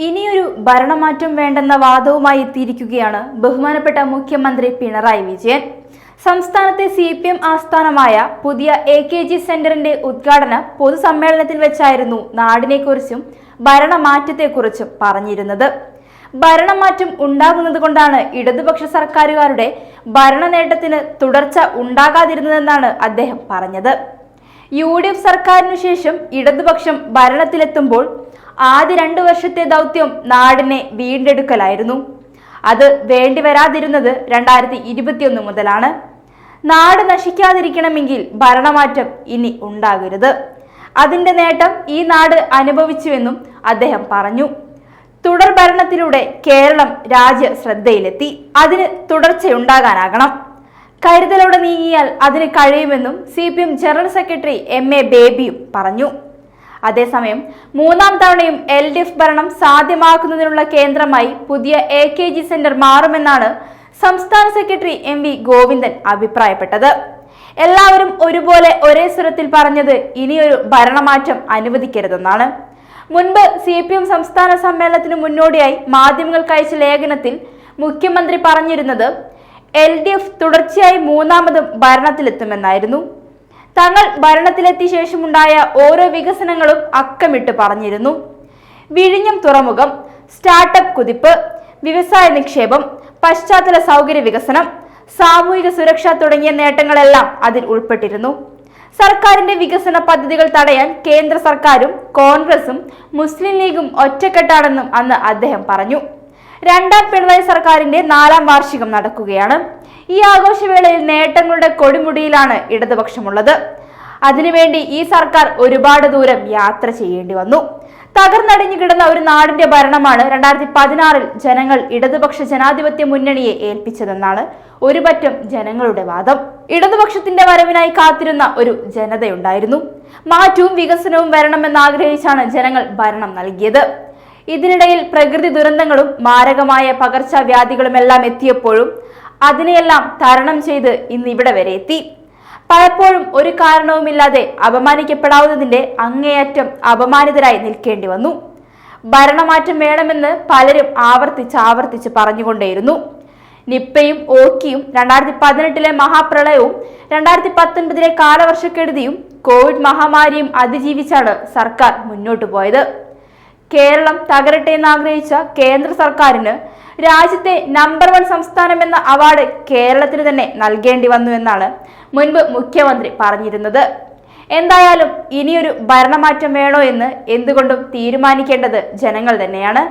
ഇനിയൊരു ഭരണമാറ്റം വേണ്ടെന്ന വാദവുമായി എത്തിയിരിക്കുകയാണ് ബഹുമാനപ്പെട്ട മുഖ്യമന്ത്രി പിണറായി വിജയൻ. സംസ്ഥാനത്തെ CPM ആസ്ഥാനമായ പുതിയ AKG സെന്ററിന്റെ ഉദ്ഘാടന പൊതുസമ്മേളനത്തിൽ വെച്ചായിരുന്നു നാടിനെക്കുറിച്ചും ഭരണമാറ്റത്തെക്കുറിച്ചും പറഞ്ഞിരുന്നത്. ഭരണമാറ്റം ഉണ്ടാകുന്നത് കൊണ്ടാണ് ഇടതുപക്ഷ സർക്കാരുകാരുടെ ഭരണ നേട്ടത്തിന് തുടർച്ച ഉണ്ടാകാതിരുന്നതെന്നാണ് അദ്ദേഹം പറഞ്ഞത്. UDF സർക്കാരിനു ശേഷം ഇടതുപക്ഷം ഭരണത്തിലെത്തുമ്പോൾ ആദ്യ 2 വർഷത്തെ ദൗത്യം നാടിനെ വീണ്ടെടുക്കലായിരുന്നു. അത് വേണ്ടിവരാതിരുന്നത് 2021 മുതലാണ്. നാട് നശിക്കാതിരിക്കണമെങ്കിൽ ഭരണമാറ്റം ഇനി ഉണ്ടാകരുത്. അതിന്റെ നേട്ടം ഈ നാട് അനുഭവിച്ചുവെന്നും അദ്ദേഹം പറഞ്ഞു. തുടർ ഭരണത്തിലൂടെ കേരളം രാജ്യ ശ്രദ്ധയിലെത്തി. അതിന് തുടർച്ചയുണ്ടാകാനാകണം. കരുതലോടെ നീങ്ങിയാൽ അതിന് കഴിയുമെന്നും CPM ജനറൽ സെക്രട്ടറി MA ബേബിയും പറഞ്ഞു. അതേസമയം 3ാം തവണയും LDF ഭരണം സാധ്യമാക്കുന്നതിനുള്ള കേന്ദ്രമായി പുതിയ AKG സെന്റർ മാറുമെന്നാണ് സംസ്ഥാന സെക്രട്ടറി MV ഗോവിന്ദൻ അഭിപ്രായപ്പെട്ടത്. എല്ലാവരും ഒരുപോലെ ഒരേ സ്വരത്തിൽ പറഞ്ഞത് ഇനിയൊരു ഭരണമാറ്റം അനുവദിക്കരുതെന്നാണ്. മുൻപ് CPM സംസ്ഥാന സമ്മേളനത്തിന് മുന്നോടിയായി മാധ്യമങ്ങൾക്ക് അയച്ച ലേഖനത്തിൽ മുഖ്യമന്ത്രി പറഞ്ഞിരുന്നത് LDF തുടർച്ചയായി 3ാമതും ഭരണത്തിലെത്തുമെന്നായിരുന്നു. തങ്ങൾ ഭരണത്തിലെത്തിയ ശേഷമുണ്ടായ ഓരോ വികസനങ്ങളും അക്കമിട്ട് പറഞ്ഞിരുന്നു. വിഴിഞ്ഞം തുറമുഖം, സ്റ്റാർട്ടപ്പ് കുതിപ്പ്, വ്യവസായ നിക്ഷേപം, പശ്ചാത്തല സൗകര്യ വികസനം, സാമൂഹിക സുരക്ഷ തുടങ്ങിയ നേട്ടങ്ങളെല്ലാം അതിൽ ഉൾപ്പെട്ടിരുന്നു. സർക്കാരിന്റെ വികസന പദ്ധതികൾ തടയാൻ കേന്ദ്ര സർക്കാരും കോൺഗ്രസും മുസ്ലിം ലീഗും ഒറ്റക്കെട്ടാണെന്നും അന്ന് അദ്ദേഹം പറഞ്ഞു. 2ാം പിണറായി സർക്കാരിന്റെ 4ാം വാർഷികം നടക്കുകയാണ്. ഈ ആഘോഷവേളയിൽ നേട്ടങ്ങളുടെ കൊടിമുടിയിലാണ് ഇടതുപക്ഷമുള്ളത്. അതിനുവേണ്ടി ഈ സർക്കാർ ഒരുപാട് ദൂരം യാത്ര ചെയ്യേണ്ടി വന്നു. തകർന്നടിഞ്ഞു കിടന്ന ഒരു നാടിന്റെ ഭരണമാണ് 2016-ൽ ജനങ്ങൾ ഇടതുപക്ഷ ജനാധിപത്യ മുന്നണിയെ ഏൽപ്പിച്ചതെന്നാണ് ഒരു പറ്റം ജനങ്ങളുടെ വാദം. ഇടതുപക്ഷത്തിന്റെ വരവിനായി കാത്തിരുന്ന ഒരു ജനതയുണ്ടായിരുന്നു. മാറ്റവും വികസനവും വരണമെന്നാഗ്രഹിച്ചാണ് ജനങ്ങൾ ഭരണം നൽകിയത്. ഇതിനിടയിൽ പ്രകൃതി ദുരന്തങ്ങളും മാരകമായ പകർച്ചവ്യാധികളുമെല്ലാം എത്തിയപ്പോഴും അതിനെയെല്ലാം തരണം ചെയ്ത് ഇന്ന് ഇവിടെ വരെ എത്തി. പലപ്പോഴും ഒരു കാരണവുമില്ലാതെ അപമാനിക്കപ്പെടാവുന്നതിന്റെ അങ്ങേയറ്റം അപമാനിതരായി നിൽക്കേണ്ടി വന്നു. ഭരണമാറ്റം വേണമെന്ന് പലരും ആവർത്തിച്ച് പറഞ്ഞുകൊണ്ടേയിരുന്നു. നിപ്പയും ഓക്കിയും 2018-ലെ മഹാപ്രളയവും 2019-ലെ കാലവർഷക്കെടുതിയും കോവിഡ് മഹാമാരിയും അതിജീവിച്ചാണ് സർക്കാർ മുന്നോട്ടു പോയത്. കേരളം തകരട്ടെ എന്നാഗ്രഹിച്ച കേന്ദ്ര സർക്കാരിന് രാജ്യത്തെ നമ്പർ 1 സംസ്ഥാനം എന്ന അവാർഡ് കേരളത്തിന് തന്നെ നൽകേണ്ടി വന്നു എന്നാണ് മുൻപ് മുഖ്യമന്ത്രി പറഞ്ഞിരുന്നത്. എന്തായാലും ഇനിയൊരു ഭരണമാറ്റം വേണോ എന്ന് എന്തുകൊണ്ടും തീരുമാനിക്കേണ്ടത് ജനങ്ങൾ തന്നെയാണ്.